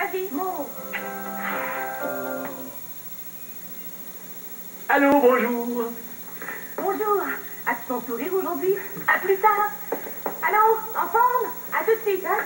Vas-y, monte. Allô, bonjour. Bonjour. As-tu ton sourire aujourd'hui? À plus tard. Allô, en forme? À tout de suite, hein?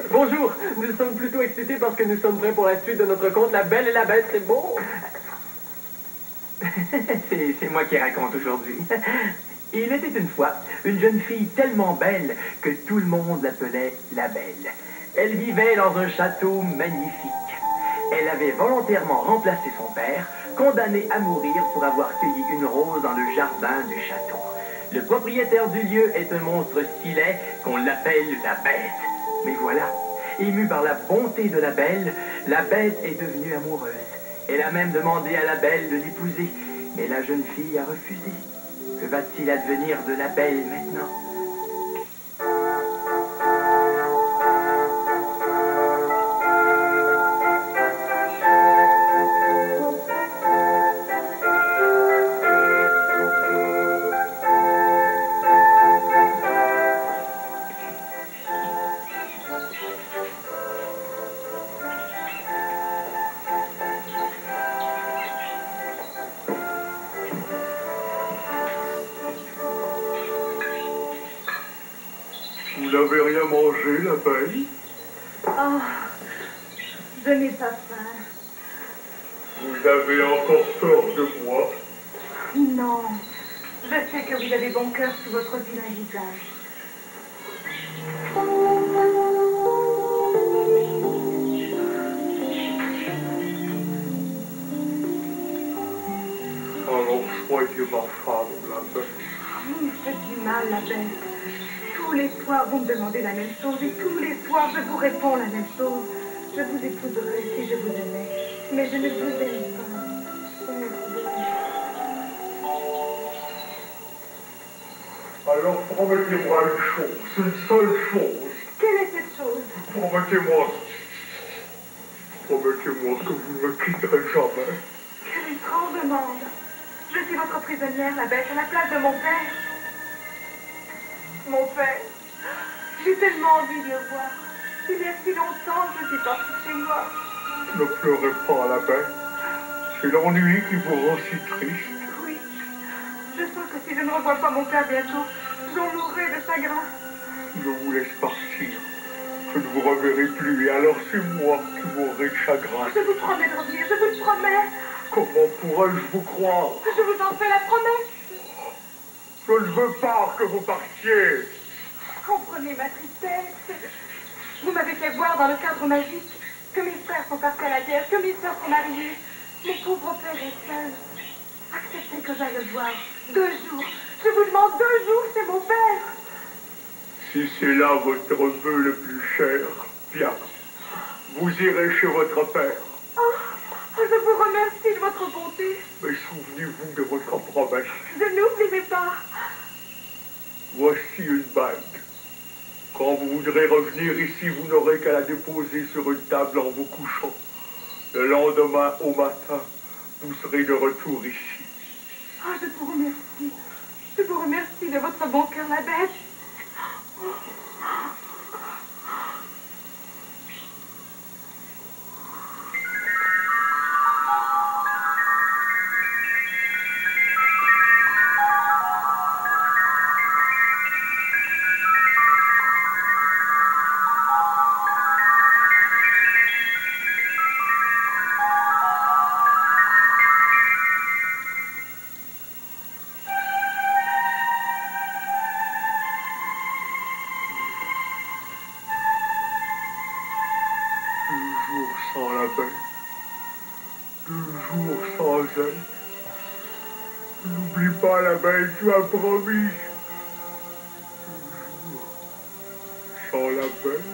Bonjour, nous sommes plutôt excités parce que nous sommes prêts pour la suite de notre conte La Belle et la Bête, c'est beau. C'est moi qui raconte aujourd'hui. Il était une fois une jeune fille tellement belle que tout le monde l'appelait la Belle. Elle vivait dans un château magnifique. Elle avait volontairement remplacé son père, condamné à mourir pour avoir cueilli une rose dans le jardin du château. Le propriétaire du lieu est un monstre si laid qu'on l'appelle la Bête. Mais voilà, émue par la bonté de la Belle est devenue amoureuse. Elle a même demandé à la Belle de l'épouser, mais la jeune fille a refusé. Que va-t-il advenir de la Belle maintenant? Vous n'avez rien mangé, la Belle? Oh, je n'ai pas faim. Vous avez encore peur de moi? Non, je sais que vous avez bon cœur sous votre vilain visage. Alors soyez ma femme, la Belle. Vous me faites du mal, la Belle. Tous les soirs, vous me demandez la même chose et tous les soirs, je vous réponds la même chose. Je vous épouserais si je vous aimais, mais je ne vous aime pas. Alors promettez-moi une chose, une seule chose. Quelle est cette chose? Promettez-moi que vous ne me quitterez jamais. Quelle étrange demande. Je suis votre prisonnière, la Bête, à la place de mon père. Mon père, j'ai tellement envie de le voir. Il y a si longtemps que je suis partie chez moi. Ne pleurez pas, la Belle. C'est l'ennui qui vous rend si triste. Oui, je sens que si je ne revois pas mon père bientôt, j'en mourrai de chagrin. Je vous laisse partir. Je ne vous reverrai plus, et alors c'est moi qui mourrai de chagrin. Je vous promets de revenir, je vous le promets. Comment pourrais-je vous croire? Je vous en fais la promesse. Je ne veux pas que vous partiez. Comprenez ma tristesse. Vous m'avez fait voir dans le cadre magique que mes frères sont partis à la guerre, que mes sœurs sont mariées. Mon pauvre père est seul. Acceptez que j'aille le voir. 2 jours. Je vous demande 2 jours, c'est mon père. Si c'est là votre vœu le plus cher, bien. Vous irez chez votre père. Oh, je vous remercie de votre bonté. Mais souvenez-vous de votre promesse. Je n'oublierai pas. Voici une bague. Quand vous voudrez revenir ici, vous n'aurez qu'à la déposer sur une table en vous couchant. Le lendemain, au matin, vous serez de retour ici. Oh, je vous remercie. Je vous remercie de votre bon cœur, la Bête. Sans la Belle, 2 jours sans elle. N'oublie pas la Belle, tu as promis. 2 jours sans la Belle.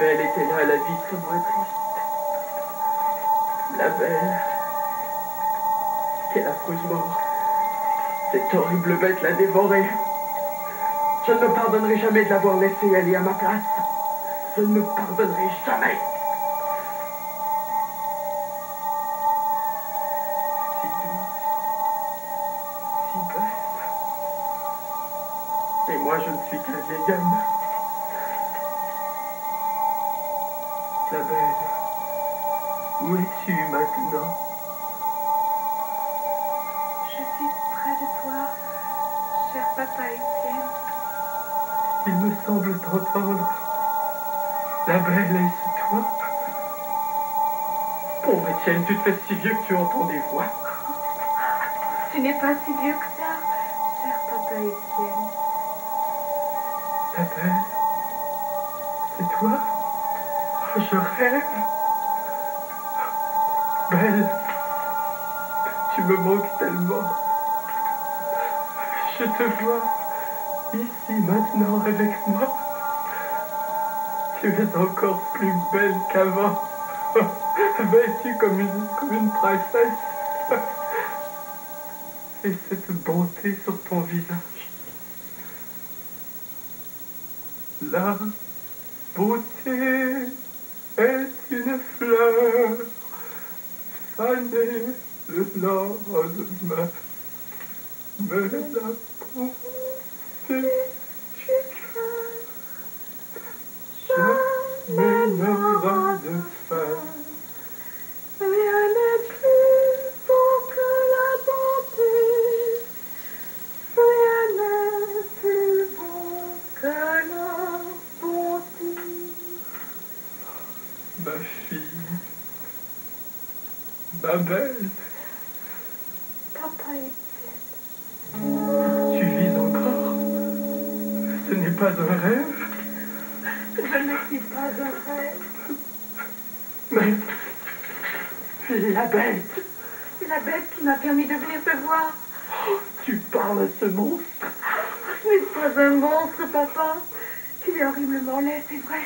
belle était là, la vie serait moins triste. La belle. Quelle affreuse mort. Cette horrible bête l'a dévorée. Je ne me pardonnerai jamais de l'avoir laissée aller à ma place. Je ne me pardonnerai jamais. Si douce, si belle. Et moi, je ne suis qu'un vieil homme. La belle, où es-tu maintenant? Je suis près de toi, cher papa Étienne. Il me semble t'entendre. La belle, est-ce toi? Pauvre Étienne, tu te fais si vieux que tu entends des voix. Tu n'es pas si vieux que ça, cher papa Étienne. La belle, c'est toi? Oh, je rêve. Belle, tu me manques tellement. Je te vois ici maintenant avec moi. Tu es encore plus belle qu'avant. Vêtue comme une princesse. Et cette bonté sur ton visage. La beauté est une fleur fanée le lendemain. Mais la beauté du cœur jamais n'aura de fin. Rien n'est plus beau que la bonté. Rien n'est plus beau que la bonté. Ma fille, ma belle, Papa Étienne. tu vis encore? Ce n'est pas un rêve? Je ne suis pas un rêve. Mais la bête, C'est la bête qui m'a permis de venir te voir. tu parles à ce monstre? Ce n'est pas un monstre, papa. Tu es horriblement laid, c'est vrai.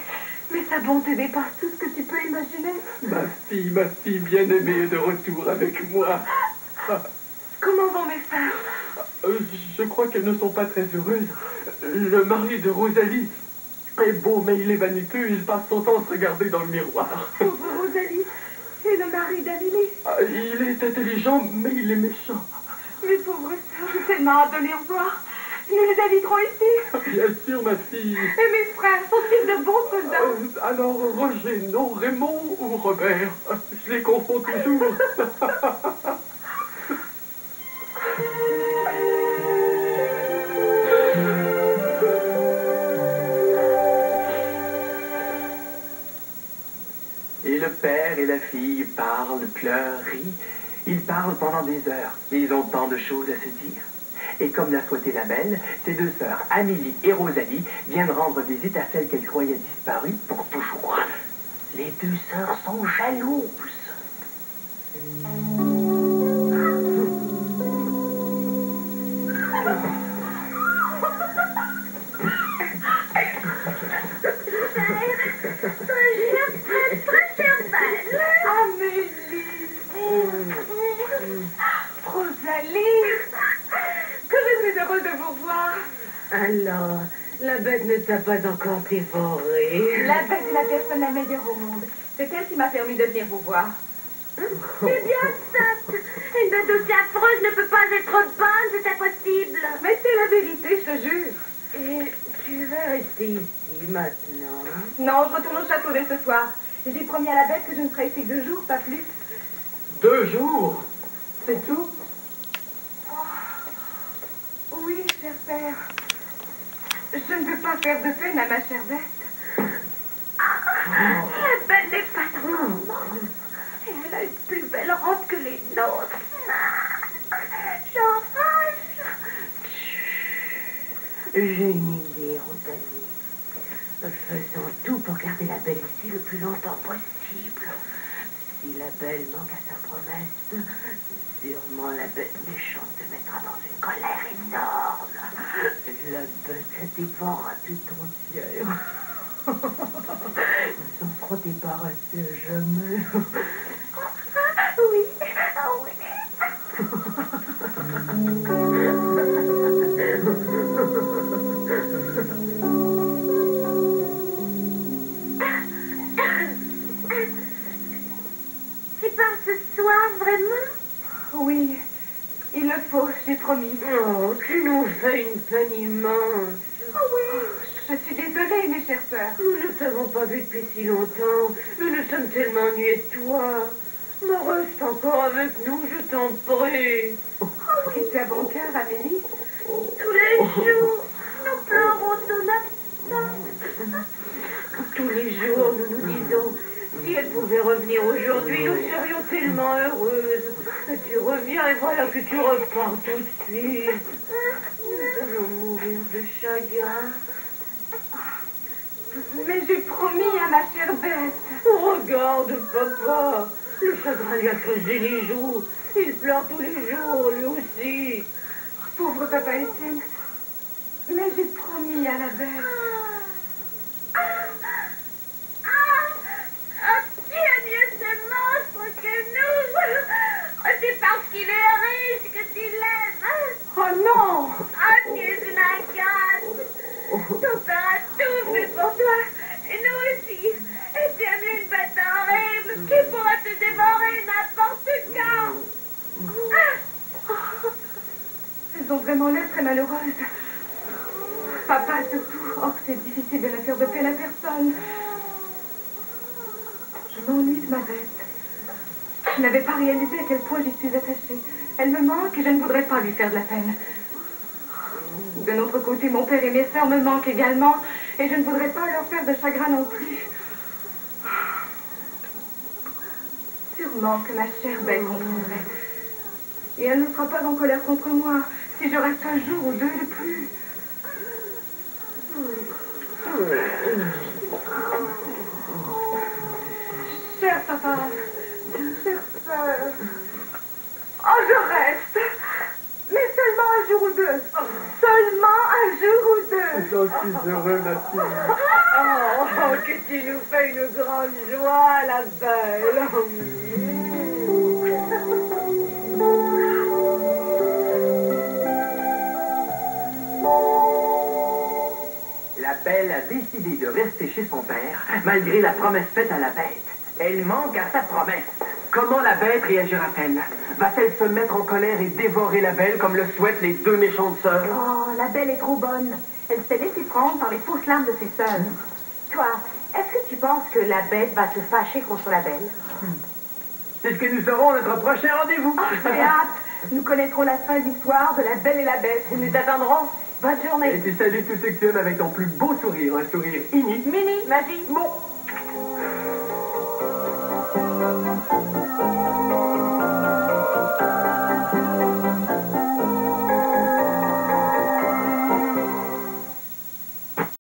Mais sa bonté dépasse tout ce que tu peux imaginer. Ma fille bien-aimée est de retour avec moi. Comment vont mes sœurs? Je crois qu'elles ne sont pas très heureuses. Le mari de Rosalie est beau, mais il est vaniteux. Il passe son temps à se regarder dans le miroir. Pauvre Rosalie. Et le mari d'Amélie. Il est intelligent, mais il est méchant. Mes pauvres sœurs, j'ai tellement hâte de les revoir. Nous les habiterons ici. Bien sûr, ma fille. Et mes frères, sont-ils de bons soldats? Alors, Roger, non, Raymond ou Robert? Je les confonds toujours. Et le père et la fille parlent, pleurent, rient. Ils parlent pendant des heures. Ils ont tant de choses à se dire. Et comme l'a souhaité la belle, ses deux sœurs, Amélie et Rosalie, viennent rendre visite à celle qu'elles croyaient disparue pour toujours. Les deux sœurs sont jalouses. Amélie. Rosalie. Que je suis heureuse de vous voir. Alors, la bête ne t'a pas encore dévoré. La bête est la personne la meilleure au monde. C'est elle qui m'a permis de venir vous voir. C'est bien sotte. Une bête aussi affreuse ne peut pas être bonne, c'est impossible. Mais c'est la vérité, je te jure. Et tu vas rester ici maintenant? Non, je retourne au château dès ce soir. J'ai promis à la bête que je ne serai ici que 2 jours, pas plus. 2 jours? C'est tout? Oui, cher père. Je ne veux pas faire de peine à ma chère bête. La belle n'est pas normale. Et elle a une plus belle robe que les nôtres. J'enrage. J'ai une idée, Rosalie. Faisons tout pour garder la belle ici le plus longtemps possible. Si la belle manque à sa promesse, sûrement la bête méchante te mettra dans une colère énorme. La bête dévorera tout entière. Ils s'en seront débarrassés jamais. Oui, oui. Tu pars ce soir, vraiment? Oui, il le faut, j'ai promis. Oh, tu nous fais une peine immense. Oh oui, je suis désolée, mes chères sœurs. Nous ne t'avons pas vu depuis si longtemps. Nous nous sommes tellement ennuyés de toi. Mais reste encore avec nous, je t'en prie. Et tu as bon cœur, Amélie? Tous les jours, nous pleurons ton absence. Tous les jours, nous nous disons, si elle pouvait revenir aujourd'hui, nous serions tellement heureuses. Mais tu reviens et voilà que tu repars tout de suite. Nous allons mourir de chagrin. Mais j'ai promis à ma chère Bête. Regarde, papa. Le chagrin lui a creusé les joues. Il pleure tous les jours, lui aussi. Pauvre papa Étienne. Mais j'ai promis à la Bête. Qui a mieux ce monstre que nous? C'est parce qu'il est riche que tu l'aimes. Oh non! Tu es une ingrate. Ton père a tout fait pour toi. Et nous aussi. Et tu as mis une bête horrible qui pourra te dévorer n'importe quand. Elles ont vraiment l'air très malheureuses. Papa surtout. Oh, c'est difficile de la faire de peine à personne. Je m'ennuie de ma Bête. Je n'avais pas réalisé à quel point j'y suis attachée. Elle me manque et je ne voudrais pas lui faire de la peine. De notre côté, mon père et mes sœurs me manquent également et je ne voudrais pas leur faire de chagrin non plus. Sûrement que ma chère Belle comprendrait. Et elle ne sera pas en colère contre moi si je reste un jour ou deux de plus. Cher papa, chère sœur, oh je reste, mais seulement un jour ou deux, seulement un jour ou deux. J'en suis heureux, ma fille. Oh, que tu nous fais une grande joie, la belle. La Belle a décidé de rester chez son père, malgré la promesse faite à la Bête. Elle manque à sa promesse. Comment la Bête réagira-t-elle? Va-t-elle se mettre en colère et dévorer la Belle comme le souhaitent les deux méchantes sœurs? Oh, la Belle est trop bonne. Elle s'est laissée prendre par les fausses larmes de ses sœurs. Toi, est-ce que tu penses que la Bête va se fâcher contre la Belle? C'est ce que nous aurons à notre prochain rendez-vous. J'ai hâte. Nous connaîtrons la fin de l'histoire de la Belle et la Bête. Nous t'attendrons. Bonne journée. Et tu salues tous ceux que tu aimes avec ton plus beau sourire, un sourire unique. Mini, Magie. Bon.